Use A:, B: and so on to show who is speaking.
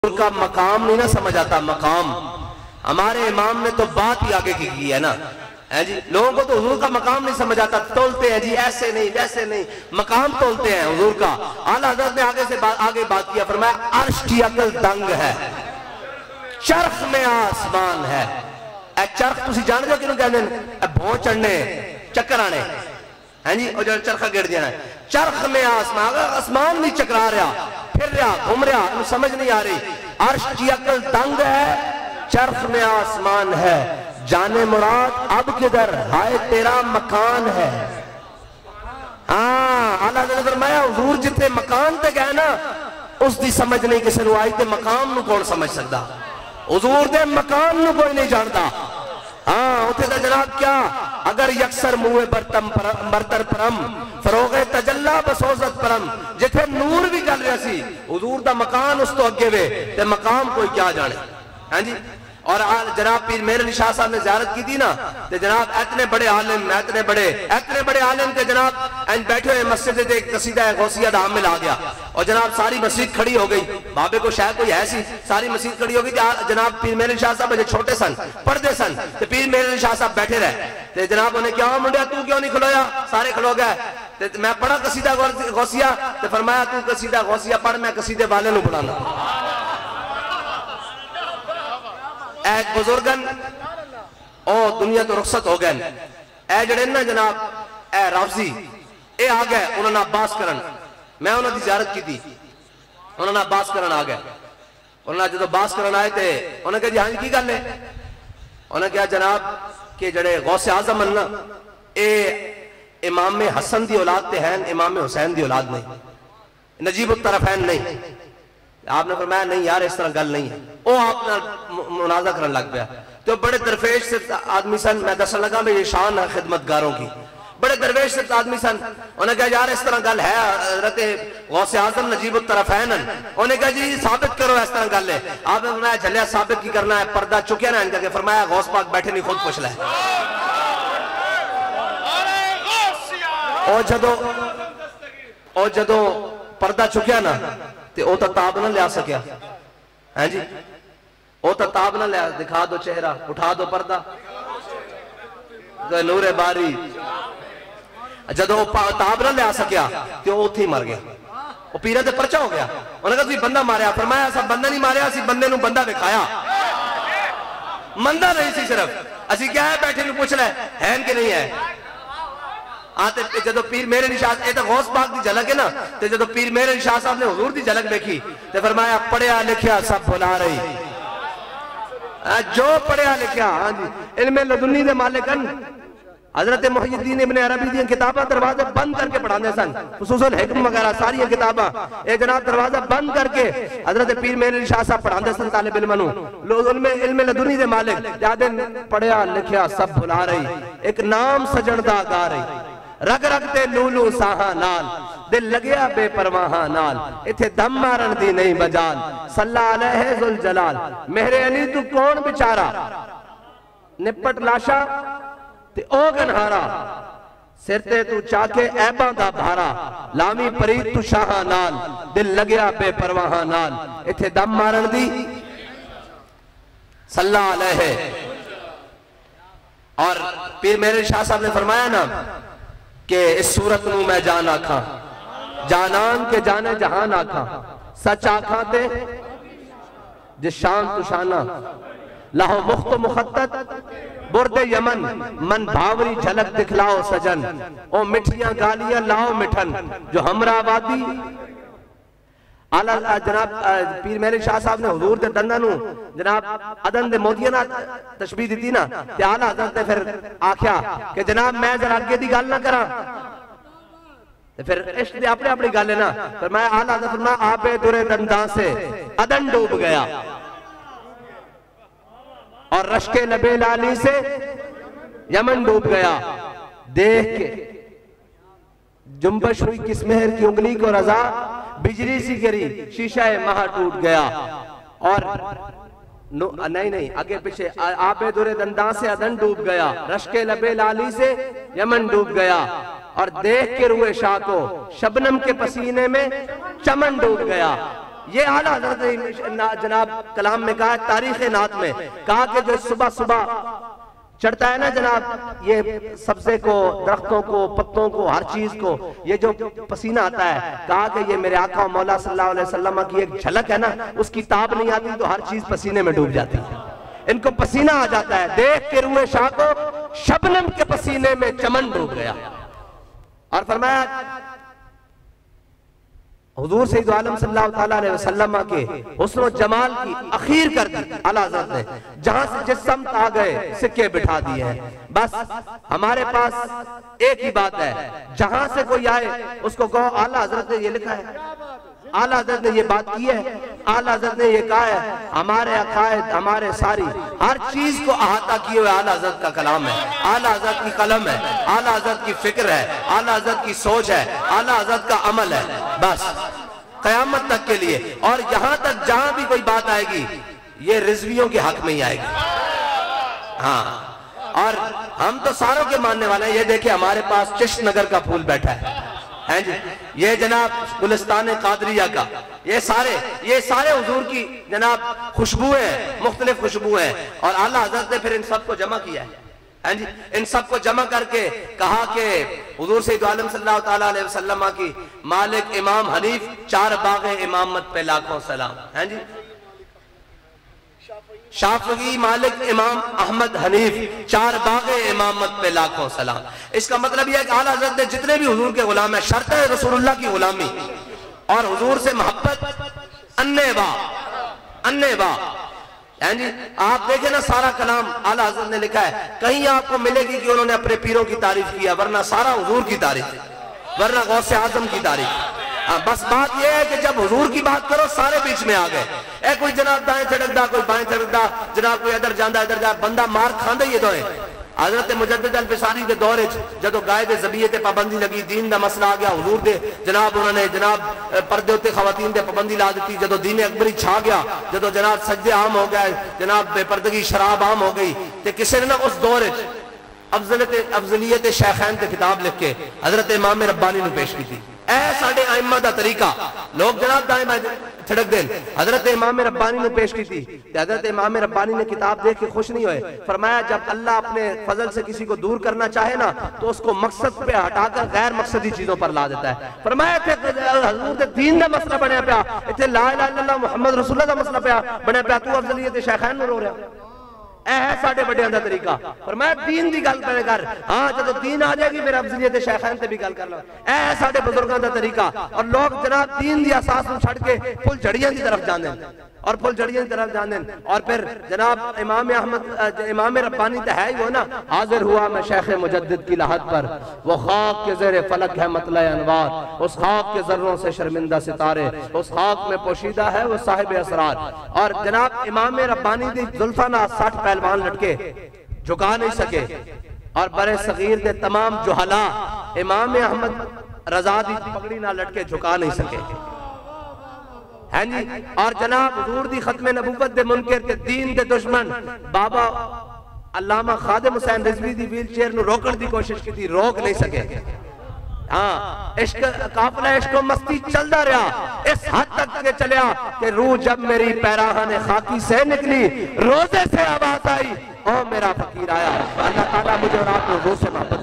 A: का मकाम नहीं ना समझ आता। मकाम हमारे इमाम ने तो बात ही आगे की है ना, है जी। लोगों को तो हुजूर का मकाम नहीं समझ आता, तोलते हैं जी ऐसे नहीं वैसे नहीं, मकाम तोलते हैं हुजूर का। आला हज़रत ने आगे बात किया, फरमाया अर्श की अकल दंग है, चरख में आसमान है। ए चरख तुसी जान दो किनू कहंदे ने? भौं चढ़ने चक्कर आने, है जी। और जो चरखा गिर देना है, चरख में आसमान, अगर आसमान नहीं चकरा रहा, फिर रहा, घूम रहा, समझ नहीं आ रही। अर्श की अकल दंग है, चरख में आसमान है, जाने मुराद अब किधर, हाय तेरा मकान है। हाँ, आला हज़रत ने फरमाया हुजूर जिथे मकान ते गए ना, उसकी समझ नहीं किसी को आई, ते मकाम नू कौन समझ सकता? हुजूर दे मकान नू कोई नहीं जानता। हाँ, उथे तो जनाब क्या, अगर यकसर मुँह बरतर परम फरोगे तजल्ला बसोजत परम, जिथे नूर भी चल रहा सी, हुजूर दा मकान उस तो अगे वे, ते मकाम कोई क्या जाने, हैं जी। और जनाब पीर मेहर अली शाह साहब ने ज़ियारत की थी ना, तो जनाब इतने बड़े आलिम के जनाब बैठे हुए मस्जिद से एक कसीदा गौसिया दा आमिल आ गया, और जनाब सारी मस्जिद खड़ी हो गई। बाबे को शायद कोई है सी, सारी मस्जिद खड़ी हो गई। जनाब पीर मेहर अली शाह साहब बड़े छोटे सन, पढ़ते सन, तो पीर मेहर अली शाह साहब बैठे रहे, तो जनाब उन्हें क्या मुंडिया तू क्यों नहीं खलोया? सारे खलो गए। तो मैं पढ़ा कसीदा गौसिया, तो फरमाया तू कसीदा गौसिया पढ़, मैं कसीदे वाले नू पढ़ाना। ए बुजुर्गन ओ दुनिया तो रुखसत हो गए, ए जड़े ना जनाब ए राफजी ए आ गए, उन्होंने अब्बास करन, मैं उन्होंने ज़ियारत की थी, उन्होंने अब्बास करन आ गए। उन्होंने जो अब्बास करन आए थे, उन्होंने कहा जी हाँ जी की गल है? उन्होंने कहा जनाब कि जड़े गौसे आजम ना, ए इमाम हसन की औलाद ते हैं, इमाम हुसैन की औलाद नहीं, नजीब उत तरफैन नहीं। आपने फरमाया नहीं यार इस तरह गल नहीं है। वो आप मुनाजा करने लग गया। तो बड़े दरवेश से आदमी सन, मैं दसन लगा मेरी शान है खिदमतगारों की, बड़े दरवेश से आदमी सन। उन्हें कहा यार इस तरह गल है, हज़रत गौसे आज़म नजीब उत तरफैन। उन्हें कहा जी साबित करो इस तरह गल है। आपने फरमाया झलिया साबित की करना है, पर्दा चुकिया ना इनका। फरमाया गौस पाक बैठे नहीं, खुद पूछ ले। और जदों पर्दा चुकिया ना, ते ओ ताब ना लिया सकिया, है जी। ओ ताब ना लिया, दिखा दो चेहरा, उठा दो पर्दा, नूरे बारी। जदों ताब ना लिया सकिया, तो उत्थे ही मर गया। वो पीरा ते परचा हो गया। उन्होंने कहा बंदा मारिया, फरमाया सब बंदा नहीं मारिया, असी बंदे नूं बंदा दिखाया, मंदा नहीं सी सिर्फ। असी क्या है बैठे नूं पूछ ले है कि नहीं है। आते जो पीर मेहर अली शाह, ये तो गौस पाक की झलक है ना, तो जो पीर मेहर अली शाह साहब ने हुजूर की झलक देखी, तो फरमाया पढ़िया लिखिया सब भुला रही, जो पढ़िया लिखिया। हाँ जी, इल्मे लदुन्नी दे मालिक हजरत मुहय्यिद्दीन इब्न अरबी दी किताबा दरवाजा बंद करके पढ़ाते सन, खुसूसन हिक्म वगैरह सारी किताबा ये जनाब दरवाजा बंद करके हजरत पीर मेहर अली शाह साहब पढ़ाते सन तालिब इल्म नूं। लोग उनमें इल्मे लदुन्नी दे मालिक याद पढ़िया लिखिया सब भुला रही, एक नाम सजण दा गा रही, रग रग ते लूलू साहा नाल, दिल लगिया बेपरवाहा नाल, इथे दम मारन दी नहीं बजाल, सल्ला अलैहि जुल जलाल। मेरे अली तू कौन बेचारा, निपट लाशा ते ओ गनहारा, सिर ते तू चाके ऐबां दा भारा, लामी परीत तू शाहा नाल, दिल लगिया बेपरवाहा नाल, इथे दम मारन दी सल्ला अलैहि। और पीर मेहर शाह साहब ने फरमाया ना कि इस सूरत नूं मैं जान आखा, जानान के जाने जहान आखा, सच आखा ते जिस शान तुशाना, लाहो मुख्त मुखत्तत बुर्दे यमन, मन भावरी झलक दिखलाओ सजन, ओ मिठियां गालियां लाओ मिठन, जो हमरा आबादी। आला जनाब पीर मेहर शाह साहब ने हुजूर दे दंदां नूं जनाब अदन दे मोदियां नाल तशबीह दी ना, ते आला हज़रत ने फिर आख्या कि जनाब मैं जरा अगे दी गल ना करा, ते फिर इश्क दे अपने अपनी गल है ना। पर मैं आला हज़रत फरमाया आपे दुरे दंदां से अदन डूब गया, और रश्के लबे लाली से यमन डूब गया, देख के जुम्बश हुई किस मेहर की उंगली को रजा, बिजली सी गिरी शीशा महा टूट गया। और नहीं आगे पीछे, आपे दुरे दंदा से अदन डूब गया, रश्के लबे लाली से यमन डूब गया, और देख के रुए शाह को शबनम के पसीने में चमन डूब गया। ये आला हज़रत ने जनाब कलाम में कहा, तारीख़ नात में कहा कि जो सुबह सुबह चढ़ता है ना जनाब, ये सब्ज़े को, दरख्तों को, पत्तों को, हर चीज को, ये जो पसीना आता है, कहा कि ये मेरे आका मौला सल्लल्लाहु अलैहि वसल्लम की एक झलक है ना, उसकी ताब नहीं आती तो हर चीज पसीने में डूब जाती है। इनको पसीना आ जाता है, देख के रूए शाह को शबनम के पसीने में चमन डूब गया। और फरमाया हुजूर सैयद आलम सल्लल्लाहु अलैहि वसल्लम के हुस्न व जमाल की अखीर कर दी आला हज़रत ने। जहां से जिस समत आ गए सिक्के बिठा दिए हैं। बस हमारे पास एक ही बात है, जहां से कोई आए उसको कहो आला हज़रत ने ये लिखा है, आला हज़रत ने ये बात की है, आला हज़रत ने ये कहा है। हमारे अकायद, हमारे सारी हर चीज को अहाता किए हुए आला हज़रत का कलाम है, आला हज़रत की कलम है, आला हज़रत की फिक्र है, आला हज़रत की सोच है, आला हज़रत का अमल है, बस क़यामत तक के लिए। और यहां तक जहां भी कोई बात आएगी ये रिजवियों के हक में ही आएगी। हाँ, और हम तो सारों के मानने वाले हैं। ये देखिए हमारे पास चिश्त नगर का फूल बैठा है जी, ये जनाब गुलिस्तान कादरिया का, ये सारे हुजूर की जनाब खुशबुएं हैं, मुख्तलिफ खुशबुएं हैं। और आला हज़रत ने फिर इन सबको जमा किया है जी, इन सबको जमा करके कहा कि हुजूर सैयद आलम सल्लल्लाहु अलैहि वसल्लम की मालिक इमाम हनीफ, 4 बाग़े इमामत पे लाखों सलाम है जी। शाफी मालिक इमाम अहमद हनीफ, 4 बाग़े इमामत पे लाखों सलाम। इसका मतलब यह है कि आला हज़रत ने जितने भी हुजूर के गुलाम है, शर्त है रसूलुल्लाह की गुलामी और हुजूर से मोहब्बत अन्नेवा है जी। आप देखें ना सारा कलाम आला हज़रत ने लिखा है, कहीं आपको मिलेगी कि उन्होंने अपने पीरों की तारीफ किया, वरना सारा हुजूर की तारीफ, वरना गौसे आजम की तारीफ। बस बात यह है कि जब हुजूर की बात करो सारे बीच में आ गए। कोई जनाब दाएं छड़कदा, कोई बाएं छड़कदा, जनाब कोई इधर जांदा इधर जा, बंदा मार खांदा ही दोए। हज़रत मुजद्दिद अल-फिसारी के दौर जदों गाय दे ज़बीहे ते पाबंदी लगी, दीन दा मसला आ गया, हुजूर दे जनाब उन्होंने जनाब पर्दे उत्ते खवातीन दे पाबंदी ला दी। जदों दीन अकबरी छा गया, जदों जनाब सजदे आम हो गए, जनाब बेपर्दगी शराब आम हो गई, तो किसी ने ना उस दौर अफजलियत शैखैन ते किताब लिख के हज़रत इमाम रब्बानी ने पेश की थी। ऐ साडे आइम्मा दा तरीका, लोग जनाब दाएं बाएं छिड़क दें। हज़रत इमाम रब्बानी ने पेश की थी। हज़रत इमाम रब्बानी ने किताब देख के खुश नहीं हुए, फरमाया जब अल्लाह अपने फजल से किसी को दूर करना चाहे ना तो उसको मकसद पे हटाकर गैर मकसदी चीजों पर ला देता है। फरमाया हजूर दे दीन दा मसला बनया पिया, इत्थे ला इलाहा इल्लल्लाह मुहम्मद रसूलुल्लाह दा मसला बनया पिया, तू अफजलियत शैखैन नूं रो रहा। है साडे बड़ियां दा तरीका। फरमाया दीन दी गल पहले कर, हाँ जब दीन आ जाएगी फिर अफजलियत शैखैन ते भी गल कर लो। है साडे बुजुर्गां दा तरीका। और लोग जनाब दीन दी असास नूं छड़ के फुल झड़ियां दी तरफ जांदे और फुल झड़ियां की तरफ जाने। और फिर जनाब इमाम रब्बानी तो है ही वो ना, हाजिर हुआ मैं शेख मुजद्दिद की लहद पर, वो खाक के ज़ेरे फलक है मतला अनवार, उस खाक के जर्रों से शर्मिंदा सितारे, उस खाक में पोशीदा है वो साहिब असरार। और जनाब इमाम रब्बानी दी जुल्फा ना 60 पहलवान लटके झुका नहीं सके, और बड़े सगीर दे तमाम जुहला इमाम अहमद रजा दी पगड़ी ना लटके झुका नहीं सके है जी। और जनाब हुजूर दी खत्मे नबूवत दे मुनकर ते दीन दे दुश्मन बाबा अल्लामा खादिम हुसैन रिजवी दी व्हील चेयर नु रोकण दी कोशिश की थी, रोक नहीं सके। हाँ, इश्क काफिला इश्क मस्ती चलता रहा, इस हद तक के चलिया कि रूह जब मेरी पैराहने खाकी से निकली, रोजे से आवाज आई ओ मेरा फकीर आया। अल्लाह ताला मुझे और आपको रूह से मोहब्बत